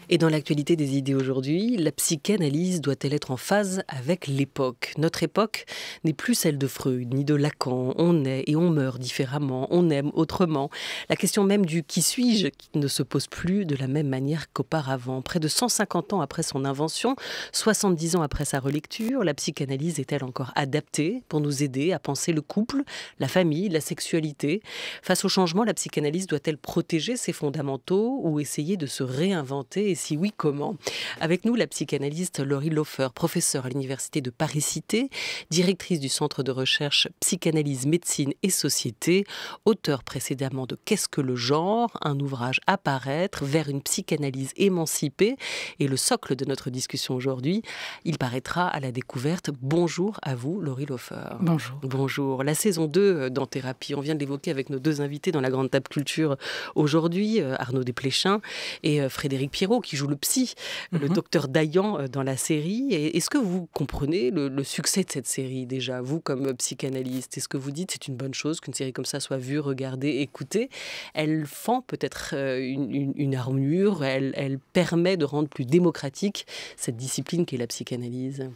Et dans l'actualité des idées aujourd'hui, la psychanalyse doit-elle être en phase avec l'époque? Notre époque n'est plus celle de Freud ni de Lacan. On naît et on meurt différemment, on aime autrement. La question même du qui suis-je ne se pose plus de la même manière qu'auparavant. Près de 150 ans après son invention, 70 ans après sa relecture, la psychanalyse est-elle encore adaptée pour nous aider à penser le couple, la famille, la sexualité? Face au changement, la psychanalyse doit-elle protéger ses fondamentaux ou essayer de se réinventer? Et si oui, comment? Avec nous, la psychanalyste Laurie Lofer, professeure à l'Université de Paris-Cité, directrice du Centre de recherche Psychanalyse, Médecine et Société, auteure précédemment de Qu'est-ce que le genre? Un ouvrage à paraître vers une psychanalyse émancipée. Et le socle de notre discussion aujourd'hui, il paraîtra à la découverte. Bonjour à vous, Laurie Lofer. Bonjour. Bonjour. La saison 2 d'En Thérapie, on vient de l'évoquer avec nos deux invités dans la Grande Table Culture aujourd'hui, Arnaud Desplechin et Frédéric Pierrot, qui joue le psy, le docteur Dayan dans la série. Et est-ce que vous comprenez le succès de cette série déjà, vous comme psychanalyste? Est-ce que vous dites c'est une bonne chose qu'une série comme ça soit vue, regardée, écoutée? Elle fend peut-être une armure, elle permet de rendre plus démocratique cette discipline qu'est la psychanalyse?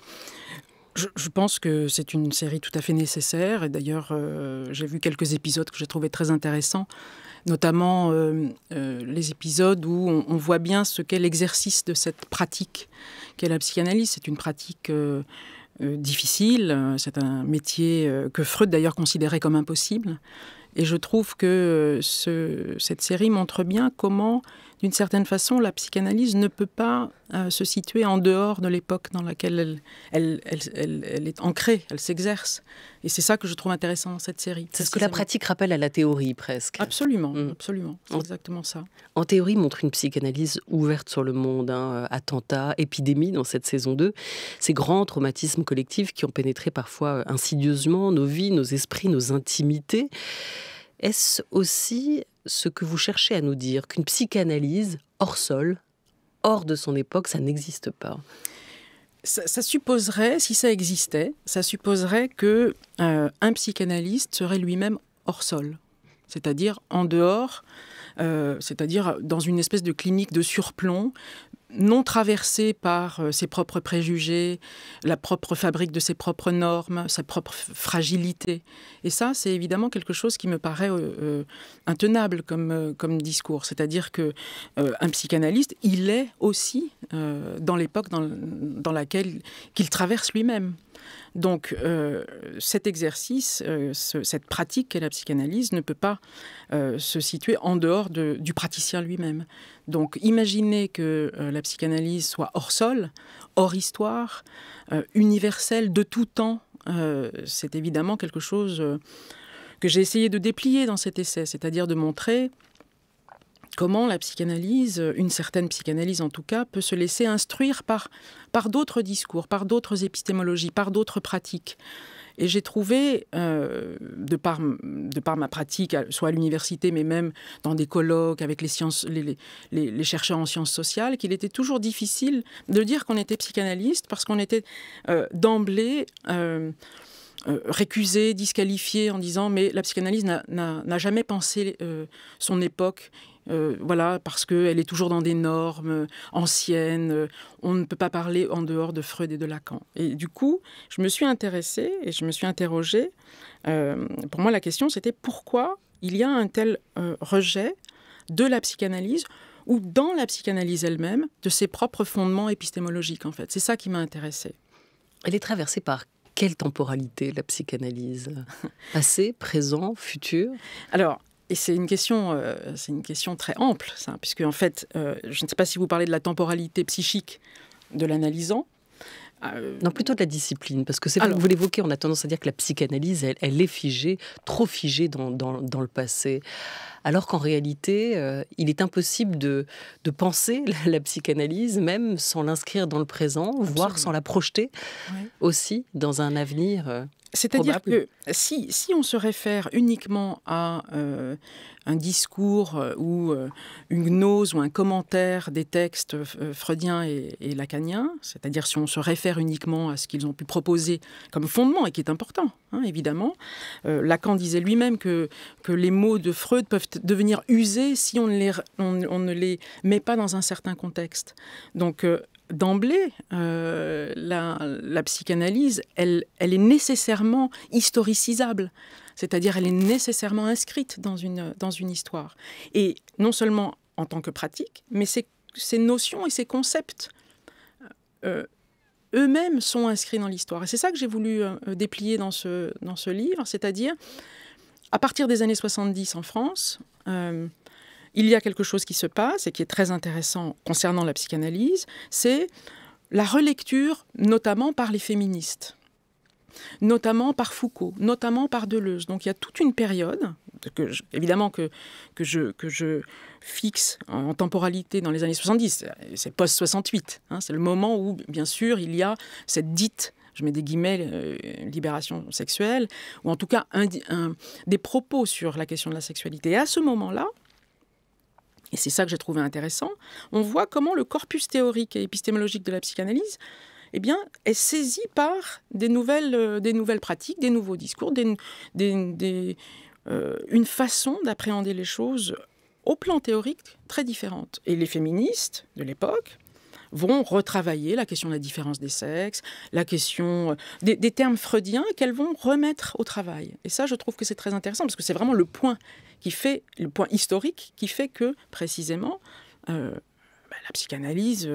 Je pense que c'est une série tout à fait nécessaire. Et d'ailleurs, j'ai vu quelques épisodes que j'ai trouvés très intéressants, notamment les épisodes où on voit bien ce qu'est l'exercice de cette pratique qu'est la psychanalyse. C'est une pratique difficile, c'est un métier que Freud d'ailleurs considérait comme impossible. Et je trouve que cette série montre bien comment, d'une certaine façon, la psychanalyse ne peut pas se situer en dehors de l'époque dans laquelle elle est ancrée, elle s'exerce. Et c'est ça que je trouve intéressant dans cette série. C'est ce que la pratique rappelle à la théorie, presque. Absolument, absolument. C'est exactement ça. En théorie, montre une psychanalyse ouverte sur le monde. Attentats, épidémies dans cette saison 2. Ces grands traumatismes collectifs qui ont pénétré parfois insidieusement nos vies, nos esprits, nos intimités. Est-ce aussi ce que vous cherchez à nous dire, qu'une psychanalyse hors sol, hors de son époque, ça n'existe pas? Ça supposerait, si ça existait, ça supposerait que un psychanalyste serait lui-même hors sol, c'est-à-dire en dehors, c'est-à-dire dans une espèce de clinique de surplomb, non traversé par ses propres préjugés, la propre fabrique de ses propres normes, sa propre fragilité. Et ça, c'est évidemment quelque chose qui me paraît intenable comme discours. C'est-à-dire qu'un psychanalyste, il est aussi dans l'époque dans laquelle qu'il traverse lui-même. Donc, cet exercice, cette pratique qu'est la psychanalyse ne peut pas se situer en dehors du praticien lui-même. Donc, imaginez que la psychanalyse soit hors sol, hors histoire, universelle, de tout temps. C'est évidemment quelque chose que j'ai essayé de déplier dans cet essai, c'est-à-dire de montrer comment la psychanalyse, une certaine psychanalyse en tout cas, peut se laisser instruire par d'autres discours, par d'autres épistémologies, par d'autres pratiques. Et j'ai trouvé, de par ma pratique, soit à l'université, mais même dans des colloques avec les chercheurs en sciences sociales, qu'il était toujours difficile de dire qu'on était psychanalyste parce qu'on était d'emblée récusé, disqualifié en disant « mais la psychanalyse n'a jamais pensé son époque ». Voilà, parce qu'elle est toujours dans des normes anciennes, on ne peut pas parler en dehors de Freud et de Lacan. Et du coup, je me suis intéressée et je me suis interrogée. Pour moi, la question, c'était pourquoi il y a un tel rejet de la psychanalyse ou dans la psychanalyse elle-même, de ses propres fondements épistémologiques, en fait. C'est ça qui m'a intéressée. Elle est traversée par quelle temporalité, la psychanalyse? Passé, présent, futur? Alors, et c'est une question très ample, ça, puisque en fait, je ne sais pas si vous parlez de la temporalité psychique de l'analysant. Non, plutôt de la discipline, parce que c'est vrai que vous l'évoquez, on a tendance à dire que la psychanalyse, elle est figée, trop figée dans le passé. Alors qu'en réalité, il est impossible de penser la psychanalyse, même sans l'inscrire dans le présent, voire sans la projeter aussi dans un avenir. C'est-à-dire que si on se réfère uniquement à un discours ou une gnose ou un commentaire des textes freudiens et lacaniens, c'est-à-dire si on se réfère uniquement à ce qu'ils ont pu proposer comme fondement, et qui est important, hein, évidemment, Lacan disait lui-même que les mots de Freud peuvent devenir usés si on ne les met pas dans un certain contexte. Donc, d'emblée, la psychanalyse, elle est nécessairement historicisable, c'est-à-dire elle est nécessairement inscrite dans une histoire. Et non seulement en tant que pratique, mais ces notions et ces concepts eux-mêmes sont inscrits dans l'histoire. Et c'est ça que j'ai voulu déplier dans ce livre, c'est-à-dire, à partir des années 70 en France, il y a quelque chose qui se passe et qui est très intéressant concernant la psychanalyse, c'est la relecture, notamment par les féministes, notamment par Foucault, notamment par Deleuze. Donc il y a toute une période, évidemment que je fixe en temporalité dans les années 70, c'est post-68, hein, c'est le moment où, bien sûr, il y a cette dite, je mets des guillemets, libération sexuelle, ou en tout cas des propos sur la question de la sexualité. Et à ce moment-là, et c'est ça que j'ai trouvé intéressant, on voit comment le corpus théorique et épistémologique de la psychanalyse est saisi par des nouvelles pratiques, des nouveaux discours, une façon d'appréhender les choses au plan théorique très différente. Et les féministes de l'époque vont retravailler la question de la différence des sexes, la question des termes freudiens qu'elles vont remettre au travail. Et ça, je trouve que c'est très intéressant, parce que c'est vraiment le point historique qui fait que, précisément, la psychanalyse,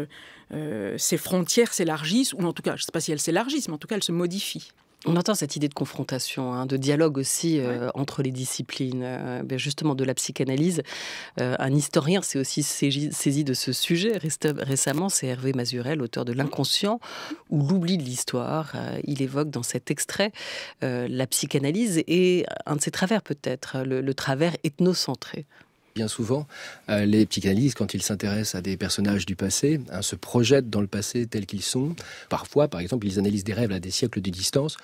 ses frontières s'élargissent, ou en tout cas, je ne sais pas si elles s'élargissent, mais en tout cas, elles se modifient. On entend cette idée de confrontation, hein, de dialogue aussi entre les disciplines, justement de la psychanalyse. Un historien s'est aussi saisi de ce sujet récemment, c'est Hervé Mazurel, auteur de L'Inconscient ou l'oubli de l'histoire. Il évoque dans cet extrait la psychanalyse et un de ses travers peut-être, le travers ethnocentré. Bien souvent, les psychanalystes, quand ils s'intéressent à des personnages du passé, se projettent dans le passé tels qu'ils sont. Parfois, par exemple, ils analysent des rêves à des siècles de distance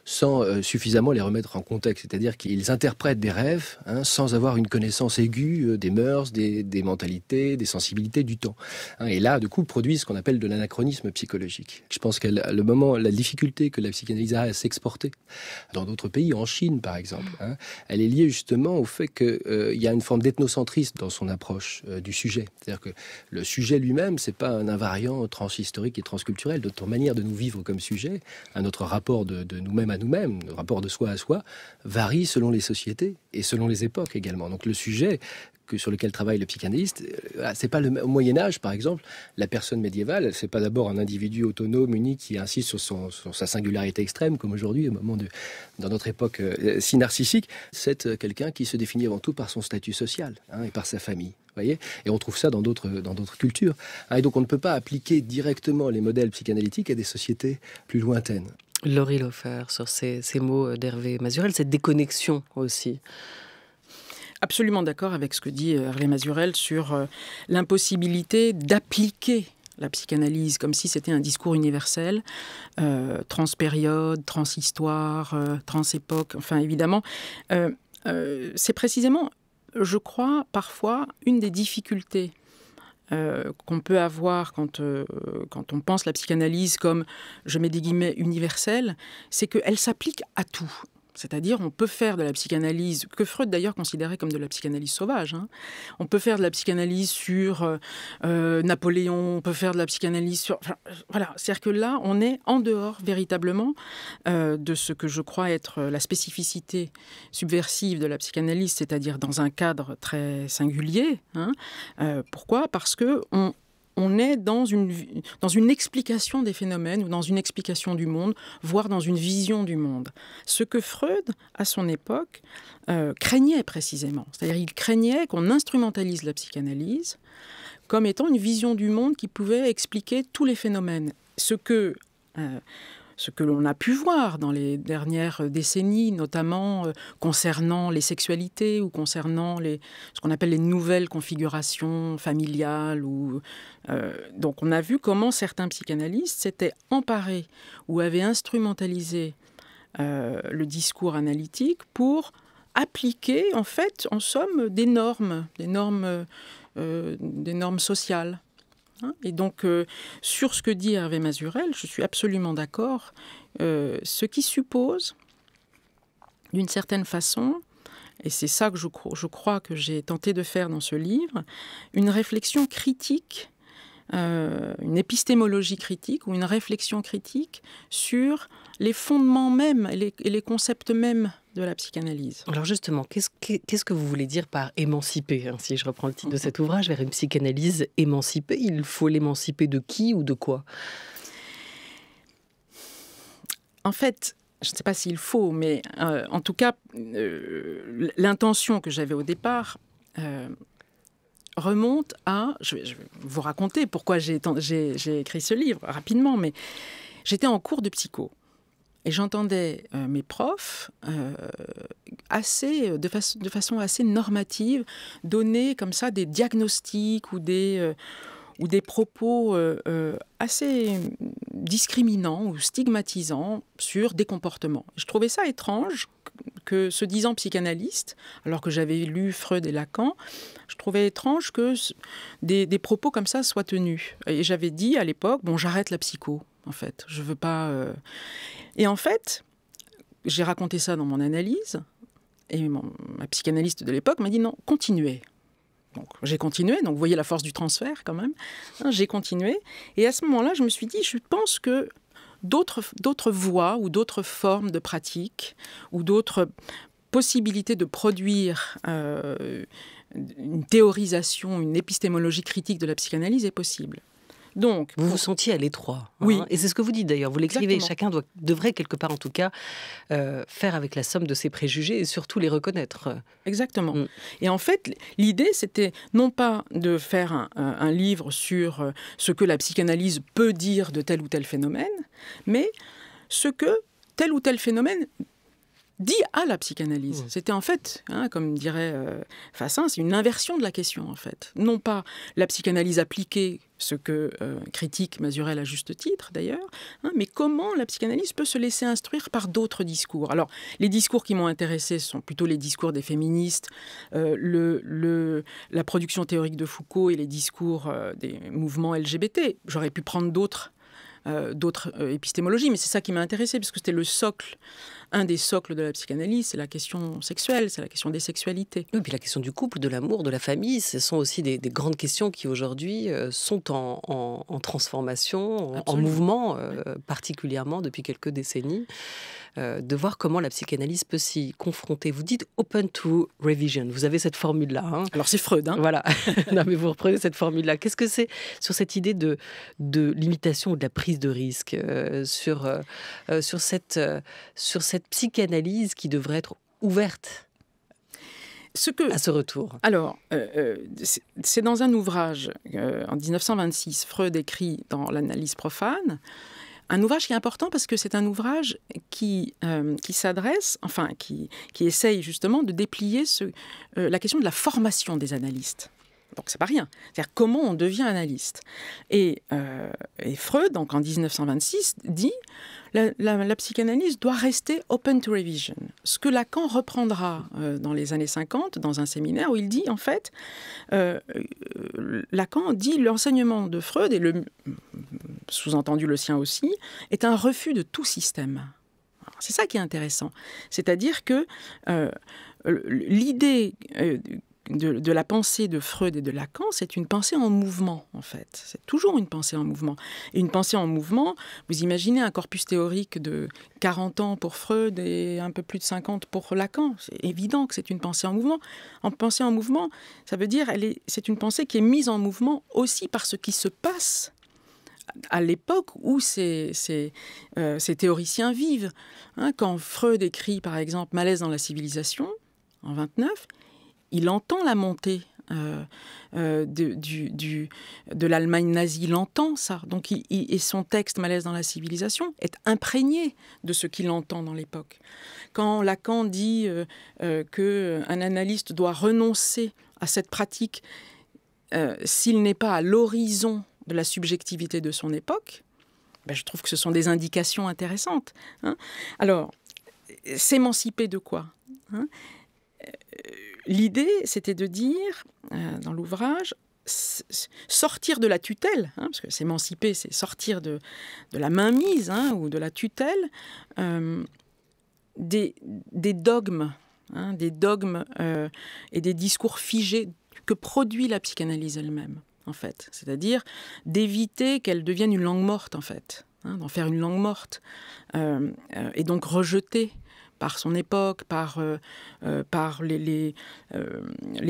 sans suffisamment les remettre en contexte. C'est-à-dire qu'ils interprètent des rêves sans avoir une connaissance aiguë des mœurs, des mentalités, des sensibilités du temps. Et là, du coup, produisent ce qu'on appelle de l'anachronisme psychologique. Je pense que la difficulté que la psychanalyse a à s'exporter dans d'autres pays, en Chine par exemple, elle est liée justement au fait qu'il y a une forme d'ethnocentrisme dans son approche du sujet. C'est-à-dire que le sujet lui-même, c'est pas un invariant transhistorique et transculturel. Notre manière de nous vivre comme sujet, notre rapport de nous-mêmes à nous-mêmes, le rapport de soi à soi, varie selon les sociétés et selon les époques également. Donc le sujet sur lequel travaille le psychanalyste, c'est pas au Moyen-Âge, par exemple, la personne médiévale, c'est pas d'abord un individu autonome, unique, qui insiste sur sa singularité extrême, comme aujourd'hui, au moment dans notre époque si narcissique. C'est quelqu'un qui se définit avant tout par son statut social et par sa famille. Voyez, et on trouve ça dans d'autres cultures. Et donc on ne peut pas appliquer directement les modèles psychanalytiques à des sociétés plus lointaines. Laurie Loffer, sur ces mots d'Hervé Mazurel, cette déconnexion aussi. Absolument d'accord avec ce que dit Hervé Mazurel sur l'impossibilité d'appliquer la psychanalyse comme si c'était un discours universel, transpériode, transhistoire, transépoque, enfin évidemment. C'est précisément, je crois, parfois une des difficultés qu'on peut avoir quand on pense la psychanalyse comme, je mets des guillemets, universelle, c'est qu'elle s'applique à tout. C'est-à-dire, on peut faire de la psychanalyse, que Freud d'ailleurs considérait comme de la psychanalyse sauvage. On peut faire de la psychanalyse sur Napoléon, on peut faire de la psychanalyse sur... Enfin, voilà, c'est-à-dire que là, on est en dehors véritablement de ce que je crois être la spécificité subversive de la psychanalyse, c'est-à-dire dans un cadre très singulier. Pourquoi ? Parce que on est dans une explication des phénomènes ou dans une explication du monde, voire dans une vision du monde. Ce que Freud, à son époque, craignait précisément. C'est-à-dire qu'il craignait qu'on instrumentalise la psychanalyse comme étant une vision du monde qui pouvait expliquer tous les phénomènes. Ce que l'on a pu voir dans les dernières décennies, notamment concernant les sexualités ou concernant ce qu'on appelle les nouvelles configurations familiales. Donc on a vu comment certains psychanalystes s'étaient emparés ou avaient instrumentalisé le discours analytique pour appliquer, en fait, en somme, des normes sociales. Et donc, sur ce que dit Hervé Mazurel, je suis absolument d'accord, ce qui suppose, d'une certaine façon, et c'est ça que je crois que j'ai tenté de faire dans ce livre, une réflexion critique, une épistémologie critique ou une réflexion critique sur les fondements mêmes et les concepts mêmes de la psychanalyse. Alors justement, qu'est-ce que vous voulez dire par émanciper, si je reprends le titre de cet ouvrage, vers une psychanalyse émancipée? Il faut l'émanciper de qui ou de quoi? En fait, je ne sais pas s'il faut, mais en tout cas, l'intention que j'avais au départ remonte à... Je vais vous raconter pourquoi j'ai écrit ce livre rapidement, mais j'étais en cours de psycho. Et j'entendais mes profs, de façon assez normative, donner comme ça des diagnostics ou des propos assez discriminants ou stigmatisants sur des comportements. Je trouvais ça étrange que, se disant psychanalyste, alors que j'avais lu Freud et Lacan, je trouvais étrange que des propos comme ça soient tenus. Et j'avais dit à l'époque, bon, j'arrête la psycho, en fait. Je veux pas... Et en fait, j'ai raconté ça dans mon analyse, et ma psychanalyste de l'époque m'a dit non, continuez. Donc, j'ai continué, donc vous voyez la force du transfert quand même. J'ai continué, et à ce moment-là, je me suis dit, je pense que d'autres voies ou d'autres formes de pratiques ou d'autres possibilités de produire une théorisation, une épistémologie critique de la psychanalyse est possible. Donc, vous vous sentiez à l'étroit. Oui. Et c'est ce que vous dites d'ailleurs. Vous l'écrivez. Exactement. Chacun devrait quelque part, en tout cas, faire avec la somme de ses préjugés et surtout les reconnaître. Exactement. Et en fait, l'idée, c'était non pas de faire un livre sur ce que la psychanalyse peut dire de tel ou tel phénomène, mais ce que tel ou tel phénomène dit à la psychanalyse. C'était en fait, comme dirait Fassin, c'est une inversion de la question en fait. Non pas la psychanalyse appliquée, ce que critique Mazurel à juste titre d'ailleurs, mais comment la psychanalyse peut se laisser instruire par d'autres discours. Alors, les discours qui m'ont intéressé sont plutôt les discours des féministes, la production théorique de Foucault et les discours des mouvements LGBT. J'aurais pu prendre d'autres épistémologies, mais c'est ça qui m'a intéressé, parce que c'était le socle. Un des socles de la psychanalyse, c'est la question sexuelle, c'est la question des sexualités. Oui, puis la question du couple, de l'amour, de la famille, ce sont aussi des grandes questions qui aujourd'hui sont en transformation, en mouvement, particulièrement depuis quelques décennies. De voir comment la psychanalyse peut s'y confronter. Vous dites « open to revision ». Vous avez cette formule-là. Alors c'est Freud. Voilà. Non, mais vous reprenez cette formule-là. Qu'est-ce que c'est sur cette idée de limitation ou de la prise de risque, sur cette psychanalyse qui devrait être ouverte à ce retour? Alors, c'est dans un ouvrage, en 1926, Freud écrit dans l'analyse profane, un ouvrage qui est important parce que c'est un ouvrage qui s'adresse, enfin, qui essaye justement de déplier la question de la formation des analystes. Donc, c'est pas rien. C'est-à-dire comment on devient analyste. Et Freud, donc en 1926, dit la psychanalyse doit rester open to revision. Ce que Lacan reprendra dans les années 50, dans un séminaire où il dit, en fait, Lacan dit l'enseignement de Freud, et sous-entendu le sien aussi, est un refus de tout système. Alors, c'est ça qui est intéressant. C'est-à-dire que l'idée de la pensée de Freud et de Lacan, c'est une pensée en mouvement, en fait. C'est toujours une pensée en mouvement. Et une pensée en mouvement, vous imaginez un corpus théorique de 40 ans pour Freud et un peu plus de 50 pour Lacan. C'est évident que c'est une pensée en mouvement. En pensée en mouvement, ça veut dire c'est une pensée qui est mise en mouvement aussi par ce qui se passe à l'époque où ces théoriciens vivent. Quand Freud écrit, par exemple, « Malaise dans la civilisation », en 1929, il entend la montée de l'Allemagne nazie, il entend ça. Donc, et son texte « Malaise dans la civilisation » est imprégné de ce qu'il entend dans l'époque. Quand Lacan dit qu'un analyste doit renoncer à cette pratique s'il n'est pas à l'horizon de la subjectivité de son époque, je trouve que ce sont des indications intéressantes. Alors, s'émanciper de quoi, hein? L'idée, c'était de dire, dans l'ouvrage, sortir de la tutelle, hein, parce que s'émanciper, c'est sortir de la mainmise, hein, ou de la tutelle, des dogmes, hein, et des discours figés que produit la psychanalyse elle-même, en fait. C'est-à-dire d'éviter qu'elle devienne une langue morte, en fait, hein, d'en faire une langue morte, et donc rejetée par son époque, par les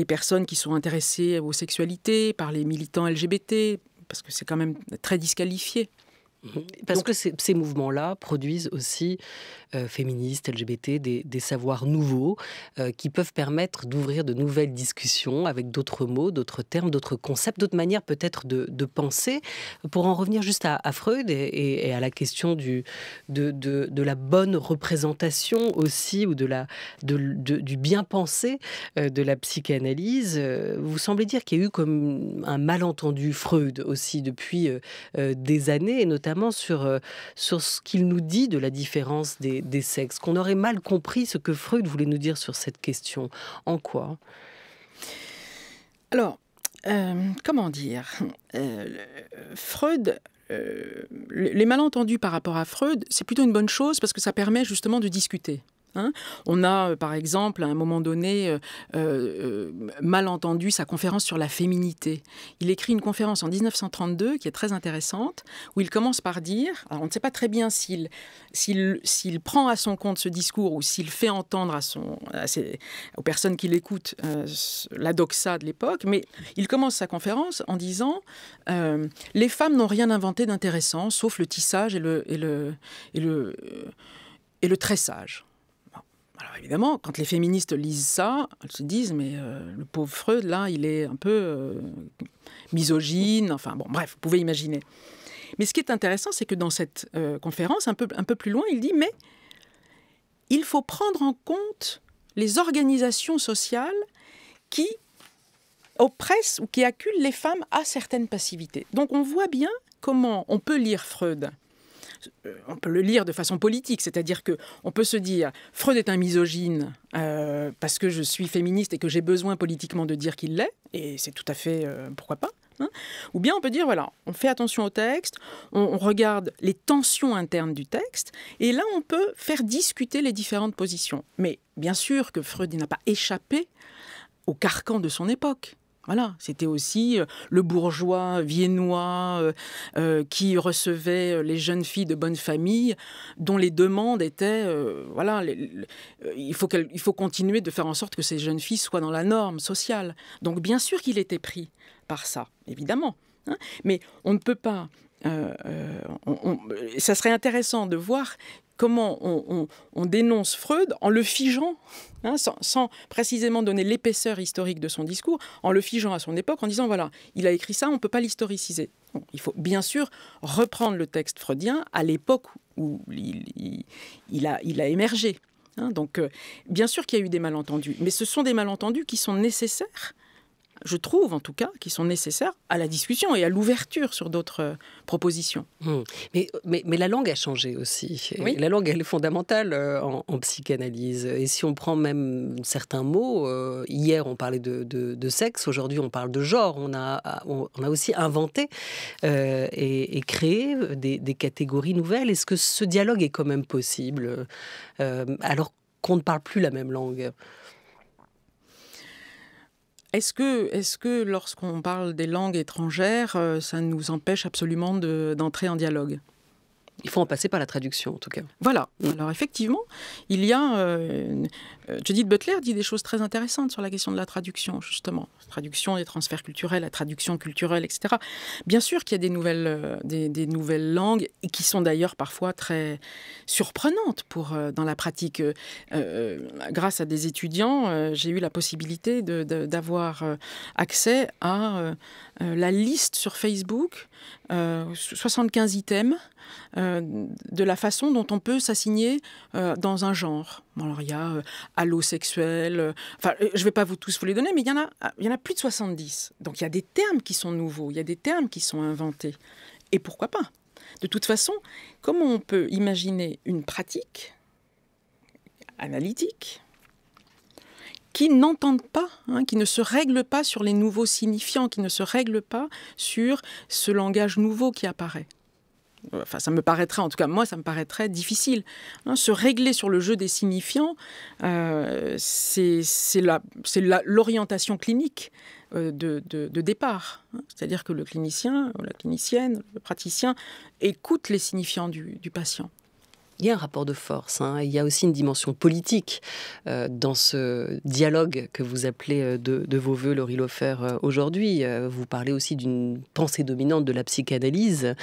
personnes qui sont intéressées aux sexualités, par les militants LGBT, parce que c'est quand même très disqualifié. Parce que ces mouvements-là produisent aussi, féministes, LGBT, des savoirs nouveaux qui peuvent permettre d'ouvrir de nouvelles discussions avec d'autres mots, d'autres termes, d'autres concepts, d'autres manières peut-être de penser. Pour en revenir juste à Freud et à la question de la bonne représentation aussi, ou du bien-pensé de la psychanalyse, vous semblez dire qu'il y a eu comme un malentendu Freud aussi depuis des années, et notamment sur ce qu'il nous dit de la différence des sexes, qu'on aurait mal compris ce que Freud voulait nous dire sur cette question. En quoi ? Alors, comment dire, Freud, les malentendus par rapport à Freud, c'est plutôt une bonne chose parce que ça permet justement de discuter. Hein, on a, par exemple, à un moment donné, mal entendu sa conférence sur la féminité. Il écrit une conférence en 1932 qui est très intéressante, où il commence par dire, alors on ne sait pas très bien s'il prend à son compte ce discours ou s'il fait entendre aux personnes qui l'écoutent la doxa de l'époque, mais il commence sa conférence en disant les femmes n'ont rien inventé d'intéressant, sauf le tissage et le tressage. Alors évidemment, quand les féministes lisent ça, elles se disent, mais le pauvre Freud, là, il est un peu misogyne, enfin bon, bref, vous pouvez imaginer. Mais ce qui est intéressant, c'est que dans cette conférence, un peu plus loin, il dit, mais il faut prendre en compte les organisations sociales qui oppressent ou qui acculent les femmes à certaines passivités. Donc on voit bien comment on peut lire Freud. On peut le lire de façon politique, c'est-à-dire qu'on peut se dire Freud est un misogyne parce que je suis féministe et que j'ai besoin politiquement de dire qu'il l'est, et c'est tout à fait pourquoi pas. Hein, ou bien on peut dire voilà, on fait attention au texte, on regarde les tensions internes du texte, et là on peut faire discuter les différentes positions. Mais bien sûr que Freud n'a pas échappé au carcan de son époque. Voilà, c'était aussi le bourgeois viennois qui recevait les jeunes filles de bonne famille, dont les demandes étaient, il faut continuer de faire en sorte que ces jeunes filles soient dans la norme sociale. Donc bien sûr qu'il était pris par ça, évidemment. Hein, mais on ne peut pas... ça serait intéressant de voir comment on dénonce Freud en le figeant, hein, sans précisément donner l'épaisseur historique de son discours, en le figeant à son époque, en disant, voilà, il a écrit ça, on ne peut pas l'historiciser. Bon, il faut bien sûr reprendre le texte freudien à l'époque où il a émergé. Hein, donc, bien sûr qu'il y a eu des malentendus, mais ce sont des malentendus qui sont nécessaires, je trouve en tout cas, qui sont nécessaires à la discussion et à l'ouverture sur d'autres propositions. Mais la langue a changé aussi. Oui. La langue, elle est fondamentale en psychanalyse. Et si on prend même certains mots, hier on parlait de sexe, aujourd'hui on parle de genre. On a aussi inventé et créé des catégories nouvelles. Est-ce que ce dialogue est quand même possible alors qu'on ne parle plus la même langue ? Est-ce que lorsqu'on parle des langues étrangères, ça nous empêche absolument d'entrer en dialogue ? Il faut en passer par la traduction, en tout cas. Voilà. Alors effectivement, il y a... Judith Butler dit des choses très intéressantes sur la question de la traduction, justement. La traduction des transferts culturels, la traduction culturelle, etc. Bien sûr qu'il y a des nouvelles langues, et qui sont d'ailleurs parfois très surprenantes dans la pratique. Grâce à des étudiants, j'ai eu la possibilité d'avoir accès à la liste sur Facebook, 75 items, de la façon dont on peut s'assigner dans un genre. Alors il y a allosexuel, je ne vais pas tous vous les donner, mais il y en a plus de 70. Donc il y a des termes qui sont nouveaux, il y a des termes qui sont inventés. Et pourquoi pas ? De toute façon, comment on peut imaginer une pratique analytiques, qui n'entendent pas, qui ne se règlent pas sur les nouveaux signifiants, qui ne se règlent pas sur ce langage nouveau qui apparaît. Enfin, ça me paraîtrait, en tout cas, moi, ça me paraîtrait difficile. Se régler sur le jeu des signifiants, c'est l'orientation clinique de départ. C'est-à-dire que le clinicien, ou la clinicienne, le praticien écoute les signifiants du patient. Il y a un rapport de force, il y a aussi une dimension politique dans ce dialogue que vous appelez de vos voeux, Laurie Lofer, aujourd'hui. Vous parlez aussi d'une pensée dominante de la psychanalyse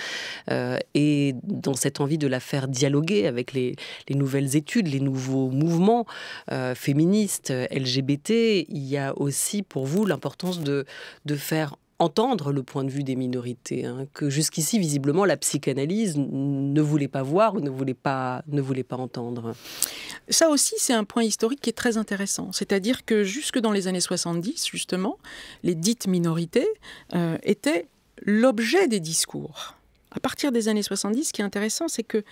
et dans cette envie de la faire dialoguer avec les nouvelles études, les nouveaux mouvements féministes, LGBT. Il y a aussi pour vous l'importance de faire entendre le point de vue des minorités, que jusqu'ici, visiblement, la psychanalyse ne voulait pas voir ou ne voulait pas entendre. Ça aussi, c'est un point historique qui est très intéressant. C'est-à-dire que jusque dans les années 70, justement, les dites minorités étaient l'objet des discours. À partir des années 70, ce qui est intéressant, c'est que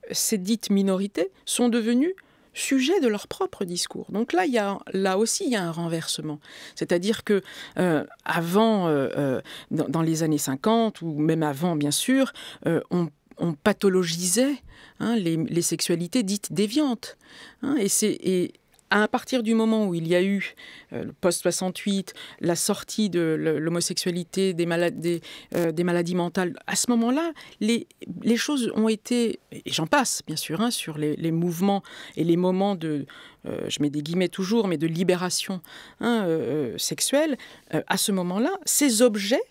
ces dites minorités sont devenues sujet de leur propre discours. Donc là aussi, il y a un renversement. C'est-à-dire que avant, dans les années 50, ou même avant, bien sûr, on pathologisait les sexualités dites déviantes. Et à partir du moment où il y a eu, le post-68, la sortie de l'homosexualité, des maladies mentales, à ce moment-là, les choses ont été, et j'en passe bien sûr, sur les mouvements et les moments de, je mets des guillemets toujours, mais de libération sexuelle, à ce moment-là, ces objets,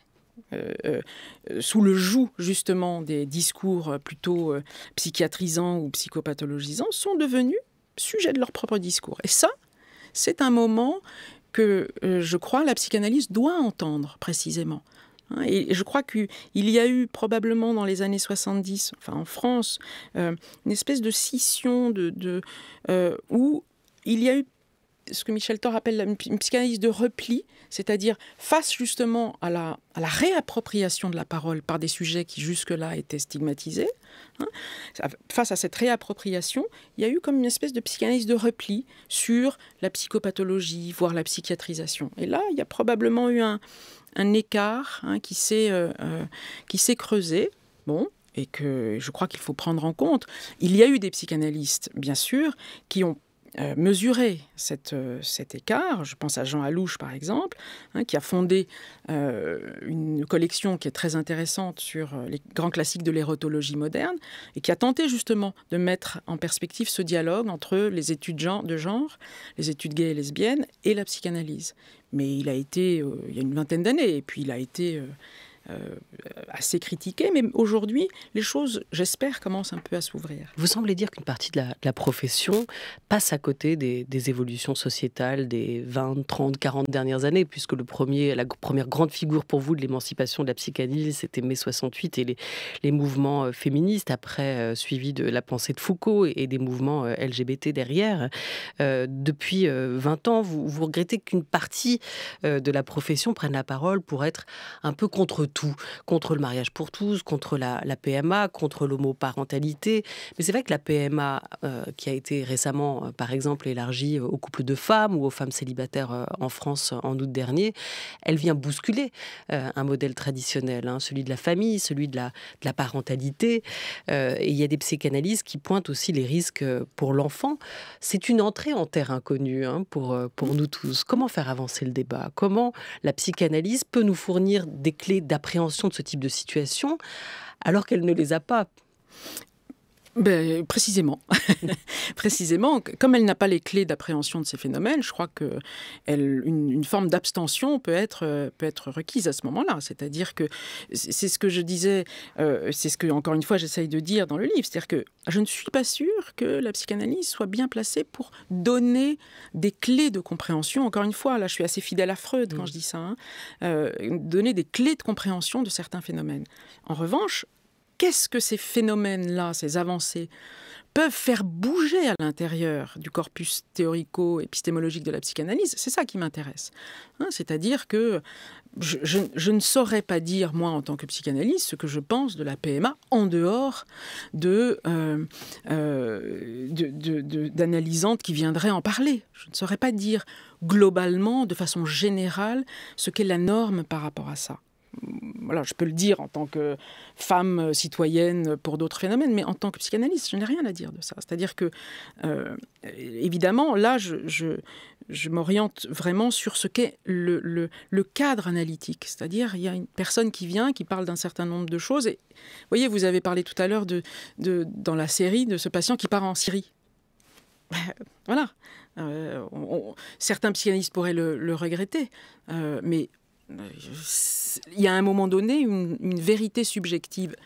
sous le joug justement des discours plutôt psychiatrisants ou psychopathologisants, sont devenus sujet de leur propre discours. Et ça, c'est un moment que, je crois, la psychanalyse doit entendre précisément. Et je crois qu'il y a eu probablement dans les années 70, enfin en France, une espèce de scission où il y a eu ce que Michel Thor appelle une psychanalyse de repli, c'est-à-dire face justement à la réappropriation de la parole par des sujets qui jusque-là étaient stigmatisés. Face à cette réappropriation, il y a eu comme une espèce de psychanalyse de repli sur la psychopathologie, voire la psychiatrisation. Et là, il y a probablement eu un écart qui s'est creusé. Bon, et que je crois qu'il faut prendre en compte. Il y a eu des psychanalystes, bien sûr, qui ont mesurer cet écart. Je pense à Jean Alouche, par exemple, qui a fondé une collection qui est très intéressante sur les grands classiques de l'érotologie moderne et qui a tenté justement de mettre en perspective ce dialogue entre les études de genre, les études gays et lesbiennes et la psychanalyse. Mais il a été, il y a une vingtaine d'années, et puis il a été assez critiqué, mais aujourd'hui, les choses, j'espère, commencent un peu à s'ouvrir. Vous semblez dire qu'une partie de la profession passe à côté des évolutions sociétales des 20, 30, 40 dernières années, puisque la première grande figure pour vous de l'émancipation de la psychanalyse, c'était mai 68 et les mouvements féministes, après suivi de la pensée de Foucault et des mouvements LGBT derrière. Depuis 20 ans, vous regrettez qu'une partie de la profession prenne la parole pour être un peu contre tout, contre le mariage pour tous, contre la PMA, contre l'homoparentalité. Mais c'est vrai que la PMA, qui a été récemment, par exemple, élargie aux couples de femmes ou aux femmes célibataires en France en août dernier, elle vient bousculer un modèle traditionnel, celui de la famille, celui de la parentalité. Et il y a des psychanalystes qui pointent aussi les risques pour l'enfant. C'est une entrée en terre inconnue pour nous tous. Comment faire avancer le débat ? Comment la psychanalyse peut nous fournir des clés d'appréhension de ce type de situation alors qu'elle ne les a pas? Précisément. Précisément, comme elle n'a pas les clés d'appréhension de ces phénomènes, je crois qu'une forme d'abstention peut être requise à ce moment-là. C'est-à-dire que, c'est ce que je disais, c'est ce que, encore une fois, j'essaye de dire dans le livre, c'est-à-dire que je ne suis pas sûre que la psychanalyse soit bien placée pour donner des clés de compréhension. Encore une fois, là, je suis assez fidèle à Freud quand je dis ça, donner des clés de compréhension de certains phénomènes. En revanche, qu'est-ce que ces phénomènes-là, ces avancées, peuvent faire bouger à l'intérieur du corpus théorico-épistémologique de la psychanalyse, c'est ça qui m'intéresse. Hein, c'est-à-dire que je ne saurais pas dire, moi, en tant que psychanalyste, ce que je pense de la PMA en dehors d'analysantes qui viendraient en parler. Je ne saurais pas dire globalement, de façon générale, ce qu'est la norme par rapport à ça. Voilà, je peux le dire en tant que femme citoyenne pour d'autres phénomènes, mais en tant que psychanalyste, je n'ai rien à dire de ça. C'est-à-dire que, évidemment, là, je m'oriente vraiment sur ce qu'est le cadre analytique. C'est-à-dire, il y a une personne qui vient, qui parle d'un certain nombre de choses. Et, vous voyez, vous avez parlé tout à l'heure dans la série de ce patient qui part en Syrie. Voilà. Certains psychanalystes pourraient le regretter, mais il y a à un moment donné une vérité subjective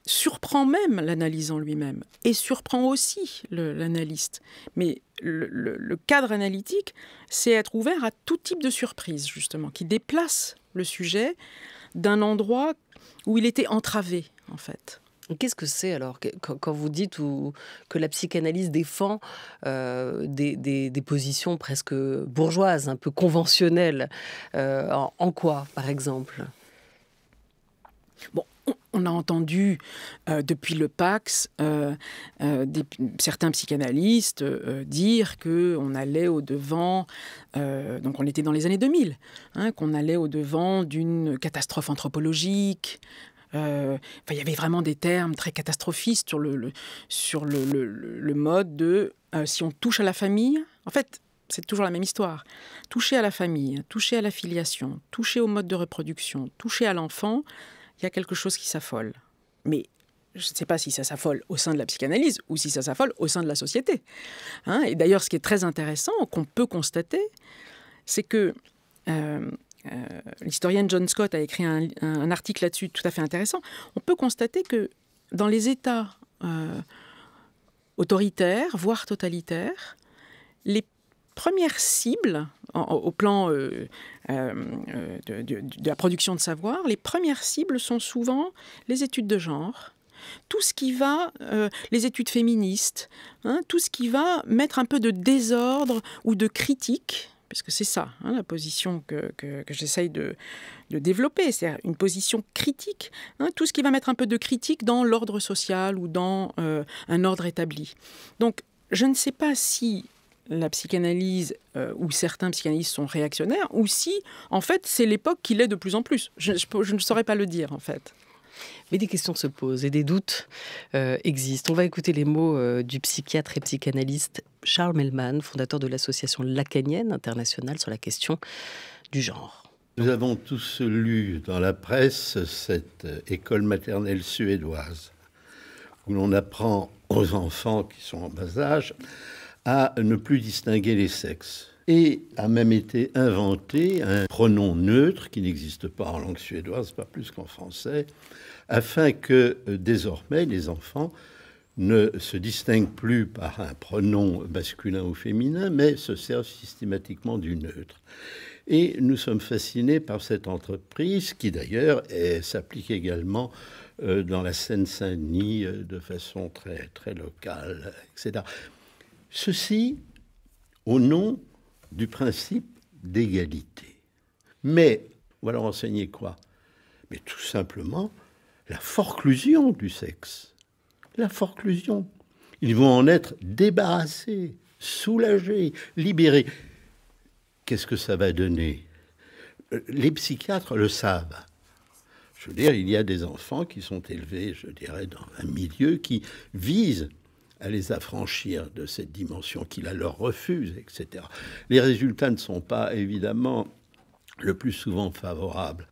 surprend même l'analysant lui-même et surprend aussi l'analyste. Mais le cadre analytique, c'est être ouvert à tout type de surprise, justement, qui déplace le sujet d'un endroit où il était entravé, en fait. Qu'est-ce que c'est alors, quand vous dites que la psychanalyse défend des positions presque bourgeoises, un peu conventionnelles, en quoi, par exemple ? Bon, on a entendu depuis le Pax certains psychanalystes dire qu'on allait au-devant, donc on était dans les années 2000, qu'on allait au-devant d'une catastrophe anthropologique. Il y avait vraiment des termes très catastrophistes sur le mode de si on touche à la famille, en fait, c'est toujours la même histoire. Toucher à la famille, toucher à la filiation, toucher au mode de reproduction, toucher à l'enfant, il y a quelque chose qui s'affole. Mais je ne sais pas si ça s'affole au sein de la psychanalyse ou si ça s'affole au sein de la société. Et d'ailleurs, ce qui est très intéressant, qu'on peut constater, c'est que l'historienne John Scott a écrit un article là-dessus tout à fait intéressant. On peut constater que dans les États autoritaires, voire totalitaires, les premières cibles, au plan de la production de savoir, les premières cibles sont souvent les études de genre, tout ce qui va, les études féministes, tout ce qui va mettre un peu de désordre ou de critique, parce que c'est ça, la position que j'essaye de développer, c'est une position critique, tout ce qui va mettre un peu de critique dans l'ordre social ou dans un ordre établi. Donc, je ne sais pas si la psychanalyse ou certains psychanalystes sont réactionnaires ou si, en fait, c'est l'époque qui l'est de plus en plus. Je ne saurais pas le dire, en fait. Mais des questions se posent et des doutes existent. On va écouter les mots du psychiatre et psychanalyste Charles Mellman, fondateur de l'association lacanienne internationale sur la question du genre. Nous avons tous lu dans la presse cette école maternelle suédoise où l'on apprend aux enfants qui sont en bas âge à ne plus distinguer les sexes. Et a même été inventé un pronom neutre qui n'existe pas en langue suédoise, pas plus qu'en français, afin que désormais les enfants ne se distinguent plus par un pronom masculin ou féminin, mais se servent systématiquement du neutre. Et nous sommes fascinés par cette entreprise qui d'ailleurs s'applique également dans la Seine-Saint-Denis de façon très, très locale, etc. Ceci au nom du principe d'égalité. Mais, voilà enseigner quoi ? Mais tout simplement la forclusion du sexe. La forclusion. Ils vont en être débarrassés, soulagés, libérés. Qu'est-ce que ça va donner ? Les psychiatres le savent. Je veux dire, il y a des enfants qui sont élevés, je dirais, dans un milieu qui vise à les affranchir de cette dimension qui la leur refuse, etc. Les résultats ne sont pas, évidemment, le plus souvent favorables.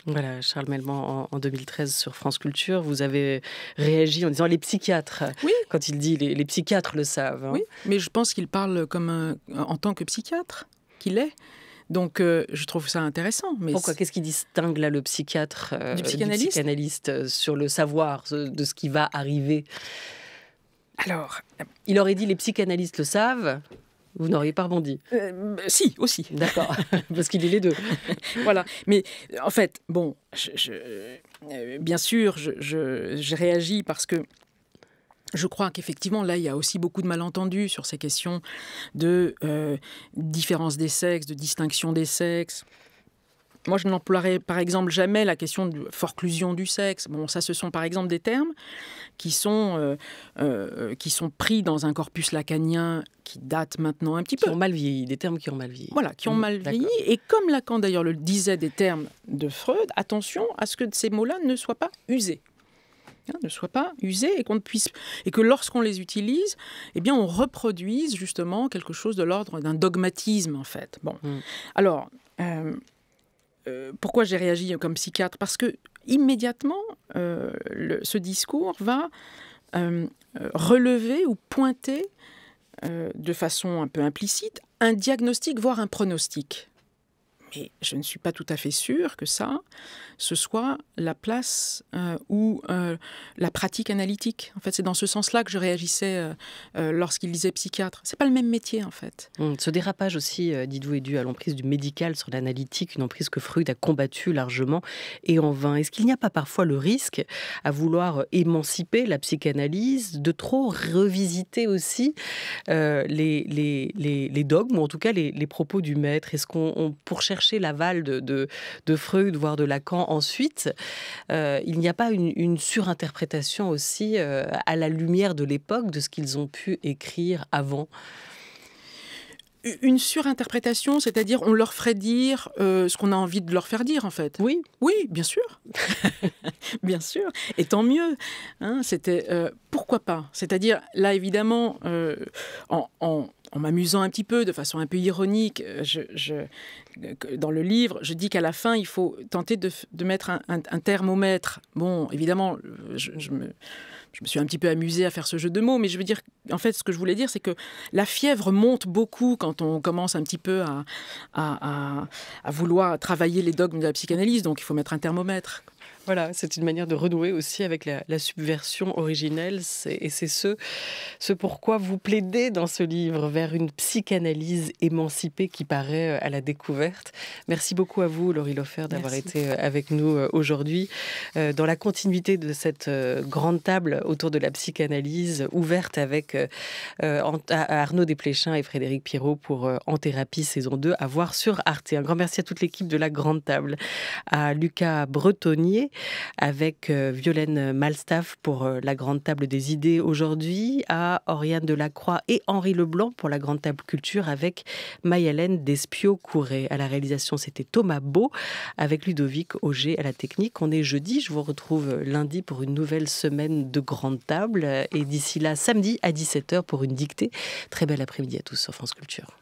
Voilà, Charles Mellman, en 2013, sur France Culture, vous avez réagi en disant les psychiatres. Oui. Quand il dit les psychiatres le savent. Oui, mais je pense qu'il parle en tant que psychiatre qu'il est. Donc, je trouve ça intéressant. Mais pourquoi ? Qu'est-ce qui distingue là le psychiatre du psychanalyste sur le savoir de ce qui va arriver ? Alors, il aurait dit les psychanalystes le savent. Vous n'auriez pas rebondi ? Si, aussi. D'accord, parce qu'il est les deux. Voilà. Mais en fait, bon, bien sûr, je réagis parce que Je crois qu'effectivement, là, il y a aussi beaucoup de malentendus sur ces questions de différence des sexes, de distinction des sexes. Moi, je n'emploierai par exemple jamais la question de forclusion du sexe. Bon, ça, ce sont par exemple des termes qui sont pris dans un corpus lacanien qui date maintenant un petit peu. Qui ont mal vieilli, des termes qui ont mal vieilli. Voilà, qui ont mal vieilli. Et comme Lacan d'ailleurs le disait des termes de Freud, attention à ce que ces mots-là ne soient pas usés. Ne soient pas usés et que lorsqu'on les utilise, eh bien, on reproduise justement quelque chose de l'ordre d'un dogmatisme en fait. Bon, alors. Pourquoi j'ai réagi comme psychiatre ? Parce que immédiatement, ce discours va relever ou pointer de façon un peu implicite un diagnostic, voire un pronostic. Mais je ne suis pas tout à fait sûre que ça, ce soit la place ou la pratique analytique. En fait, c'est dans ce sens-là que je réagissais lorsqu'il disait psychiatre. C'est pas le même métier, en fait. Ce dérapage aussi, dites-vous, est dû à l'emprise du médical sur l'analytique, une emprise que Freud a combattue largement et en vain. Est-ce qu'il n'y a pas parfois le risque à vouloir émanciper la psychanalyse, de trop revisiter aussi les dogmes, ou en tout cas les propos du maître ? Est-ce qu'on pour chercher l'aval de Freud, voire de Lacan ensuite, il n'y a pas une surinterprétation aussi à la lumière de l'époque de ce qu'ils ont pu écrire avant ? Une surinterprétation, c'est-à-dire on leur ferait dire ce qu'on a envie de leur faire dire, en fait. Oui. Oui, bien sûr. Bien sûr. Et tant mieux. Hein, c'était pourquoi pas. C'est-à-dire, là, évidemment, en m'amusant un petit peu, de façon un peu ironique, dans le livre, je dis qu'à la fin, il faut tenter de mettre un thermomètre. Bon, évidemment, je me suis un petit peu amusée à faire ce jeu de mots, mais je veux dire, en fait, ce que je voulais dire, c'est que la fièvre monte beaucoup quand on commence un petit peu à vouloir travailler les dogmes de la psychanalyse, donc il faut mettre un thermomètre. Voilà, c'est une manière de renouer aussi avec la subversion originelle. Et c'est ce pourquoi vous plaidez dans ce livre vers une psychanalyse émancipée qui paraît à la découverte. Merci beaucoup à vous, Laurie Loffer, d'avoir été avec nous aujourd'hui. Dans la continuité de cette grande table autour de la psychanalyse, ouverte avec Arnaud Desplechin et Frédéric Pierrot pour En Thérapie saison 2, à voir sur Arte. Un grand merci à toute l'équipe de la grande table, à Lucas Bretonnier, avec Violaine Malstaff pour la grande table des idées aujourd'hui, à Oriane Delacroix et Henri Leblanc pour la grande table culture avec Maï-Hélène Despiau-Courret. À la réalisation, c'était Thomas Beau avec Ludovic Auger à la technique. On est jeudi, je vous retrouve lundi pour une nouvelle semaine de grande table et d'ici là, samedi à 17h pour une dictée. Très bel après-midi à tous sur France Culture.